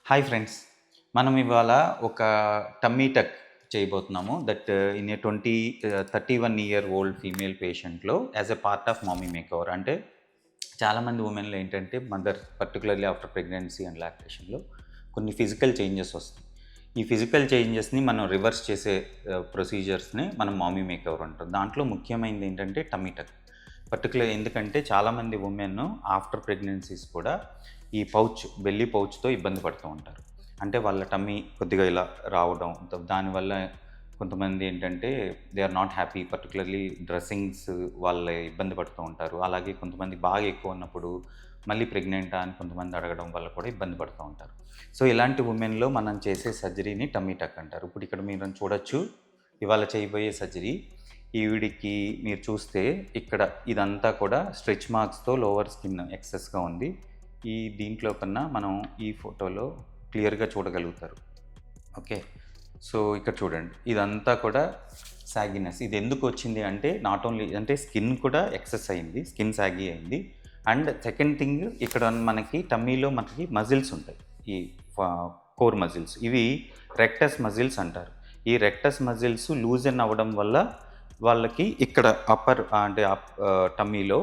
Hi friends. మనం ఇవాళ ఒక టమ్మీ టక్ చేయబోతున్నాము. That in a 31 year old female పేషెంట్‌లో as a part of mommy makeover. అంటే చాలామంది వుమెన్‌లో ఏంటంటే mother particularly after pregnancy and లాక్టేషన్‌లో కొన్ని ఫిజికల్ చేంజెస్ వస్తాయి. ఈ ఫిజికల్ చేంజెస్‌ని మనం రివర్స్ చేసే ప్రొసీజర్స్‌ని మనం మామీ మేకఓవర్ అంటాం. దాంట్లో ముఖ్యమైనది ఏంటంటే టమ్మీ టక్. పర్టిక్యులర్ ఎందుకంటే చాలామంది వుమెన్ ఆఫ్టర్ ప్రెగ్నెన్సీస్ కూడా ఈ బెల్లీ పౌచ్‌తో ఇబ్బంది పడుతూ ఉంటారు. అంటే వాళ్ళ టమ్మీ కొద్దిగా ఇలా రావడం, దానివల్ల కొంతమంది ఏంటంటే they are not happy. Particularly dressings వాళ్ళ ఇబ్బంది పడుతూ ఉంటారు. అలాగే కొంతమంది బాగా ఎక్కువ ఉన్నప్పుడు మళ్ళీ ప్రెగ్నెంటా అని కొంతమంది అడగడం వల్ల కూడా ఇబ్బంది పడుతూ ఉంటారు. సో, ఇలాంటి వుమెన్‌లో మనం చేసే సర్జరీని టమ్మీ టక్ అంటారు. ఇప్పుడు ఇక్కడ మీరు చూడొచ్చు. ఇవాళ చేయబోయే సర్జరీ ఈవిడికి మీరు చూస్తే ఇక్కడ ఇదంతా కూడా స్ట్రెచ్ మార్క్స్‌తో లోవర్ స్కిన్ ఎక్సెస్‌గా ఉంది. దీంట్లో కన్నా మనం ఈ ఫోటోలో క్లియర్‌గా చూడగలుగుతారు. ఓకే. సో, ఇక్కడ చూడండి. ఇదంతా కూడా సాగినెస్. ఇది ఎందుకు వచ్చింది అంటే నాట్ ఓన్లీ అంటే స్కిన్ కూడా ఎక్సెస్ అయింది. స్కిన్ సాగి అయింది. అండ్ సెకండ్ థింగ్ ఇక్కడ మనకి టమ్మీలో మనకి మజిల్స్ ఉంటాయి. ఈ ఫ కోర్ మజిల్స్. ఇవి రెక్టస్ మజిల్స్ అంటారు. ఈ రెక్టస్ మజిల్స్ లూజన్ అవ్వడం వల్ల వాళ్ళకి ఇక్కడ అంటే టమ్మీలో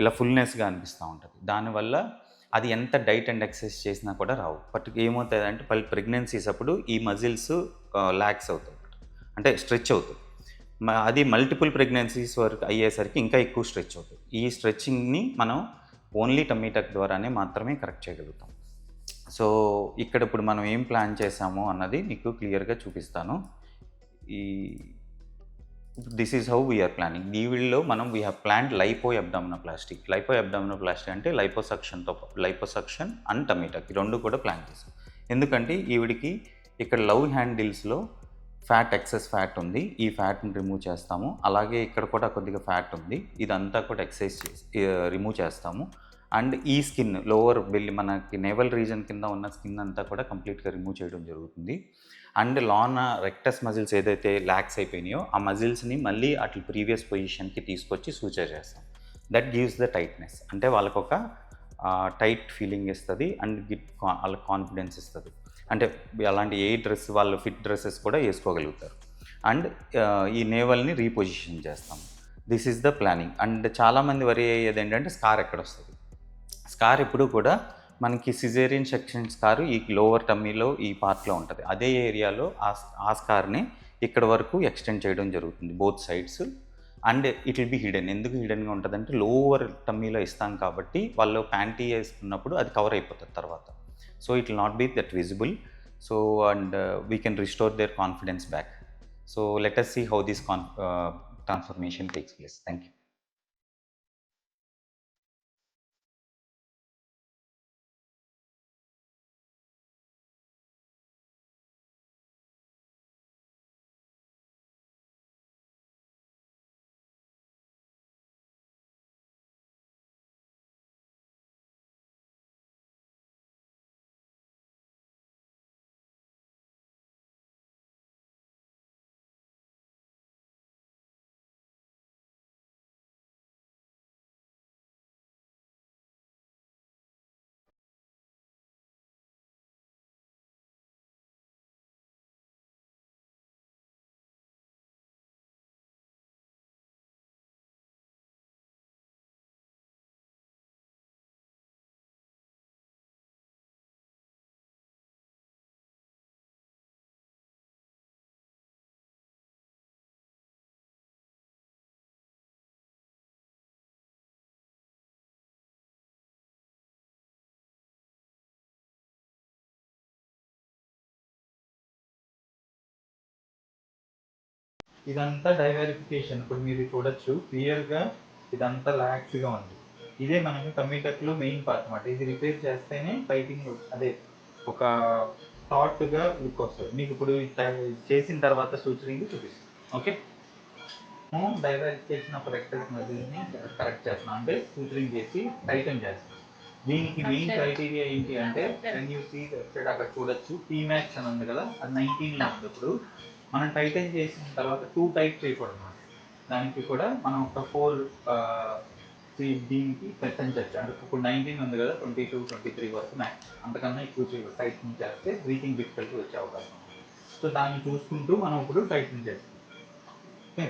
ఇలా ఫుల్‌నెస్‌గా అనిపిస్తా ఉంటది. దానివల్ల అది ఎంత డైట్ అండ్ ఎక్సర్సైజ్ చేసినా కూడా రావు. ఏమవుతదంటే ప్రెగ్నెన్సీస్ అప్పుడు ఈ మజిల్స్ లాక్స్ అవుతాయి. అంటే స్ట్రెచ్ అవుతాయి. అది మల్టిపుల్ ప్రెగ్నెన్సీస్ వరకు అయ్యేసరికి ఇంకా ఎక్కువ స్ట్రెచ్ అవుతుంది. ఈ స్ట్రెచింగ్‌ని మనం ఓన్లీ టమ్మీ టక్ ద్వారానే మాత్రమే కరెక్ట్ చేయగలుగుతాం. సో, ఇక్కడ ఇప్పుడు మనం ఏం ప్లాన్ చేశాము అన్నది మీకు క్లియర్‌గా చూపిస్తాను. ఈ this is how we're planning. వీడియోలో we have planned lipo abdominoplasty. Lipo abdominoplasty అంటే లైపోసక్షన్ అండ్ టమ్మీ టక్ ఈ 2 కూడా ప్లాన్ చేసాం. ఎందుకంటే ఈవిడికి ఇక్కడ లవ్ హ్యాండిల్స్‌లో ఎక్సెస్ ఫ్యాట్ ఉంది. ఈ ఫ్యాట్‌ని రిమూవ్ చేస్తాము. అలాగే ఇక్కడ కూడా కొద్దిగా ఫ్యాట్ ఉంది. ఇదంతా కూడా ఎక్సర్సైజ్ చేసి రిమూవ్ చేస్తాము. అండ్ ఈ స్కిన్ లోవర్ మనకి నేవల్ రీజన్ కింద ఉన్న స్కిన్ అంతా కూడా కంప్లీట్‌గా రిమూవ్ చేయడం జరుగుతుంది. అండ్ లోన రెక్టస్ మజిల్స్ ఏదైతే లాక్స్ అయిపోయినాయో ఆ మజిల్స్‌ని మళ్ళీ ప్రీవియస్ పొజిషన్‌కి తీసుకొచ్చి సూచర్ చేస్తాం. That gives the tightness. అంటే వాళ్ళకొక టైట్ ఫీలింగ్ ఇస్తది. అండ్ వాళ్ళకి కాన్ఫిడెన్స్ ఇస్తది. అంటే అలాంటి ఏ డ్రెస్ వాళ్ళు ఫిట్ డ్రెసెస్ కూడా ఏసుకోగలుగుతారు. అండ్ ఈ నేవల్‌ని రీపొజిషన్ చేస్తాం. This is the planning. And చాలామంది వరీ అయ్యేదేంటంటే స్కార్ ఎక్కడొస్తది. స్కార్ ఎప్పుడూ కూడా మనకి సిజేరియన్ సెక్షన్ స్కార్ ఈ లోవర్ టమ్మీలో ఈ పార్ట్‌లో ఉంటది. అదే ఏరియాలో ఆ స్కార్‌ని ఇక్కడ వరకు ఎక్స్‌టెండ్ చేయడం జరుగుతుంది both sides. And it will be hidden. ఎందుకు హిడెన్‌గా ఉంటదంటే లోవర్ టమ్మీలో ఇస్తాం కాబట్టి వాళ్ళు ప్యాంటీ ఏసుకున్నప్పుడు అది కవర్ అయిపోతది తర్వాత. So, it will not be that visible. So, and we can restore their confidence back. So, let us see how this transformation takes place. Thank you. ఇదంతా డైవెరిఫికేషన్. ఇప్పుడు మీరు చూడొచ్చు క్లియర్‌గా ఇదంతా లాక్స్‌గా ఉంది. ఇదే మనకి టమ్మీ టక్‌లో మెయిన్ పార్ట్ అన్నమాట. ఇది రిపేర్ చేస్తేనే టైటింగ్ అదే ఒక థాట్‌గా లుక్ వస్తది. మీకు ఇప్పుడు చేసిన తర్వాత సూచనలు చూపిస్తాను. ఓకే. డైవెరిఫికేషన్ ఆఫ్ రెక్టస్ మజిల్‌ని కరెక్ట్ చేస్తున్నాం. అంటే సూచరింగ్ చేసి టైటన్ చేస్తాం. దీనికి మెయిన్ క్రైటీరియా ఏంటి అంటే కెన్ యూ సీ సైడ్ అక్కడ చూడొచ్చు టీమాక్స్ అని ఉంది కదా, అది 19లో ఉంది. ఇప్పుడు మనం టైటన్ చేసిన తర్వాత 2 టైప్ చేయకూడదు. దానికి కూడా మనం ఒక 4 సో దీనికి పెట్టంచచ్చు అంటే ఇప్పుడు 19 ఉంది కదా, 22, 23 వరకు మ్యాక్స్, అంతకన్నా ఎక్కువ టైటింగ్ చేస్తే బ్రీతింగ్ డిఫికల్టీ వచ్చే అవకాశం ఉంది. సో దాన్ని చూసుకుంటూ మనం ఇప్పుడు టైటింగ్ చేస్తాం. ఓకే.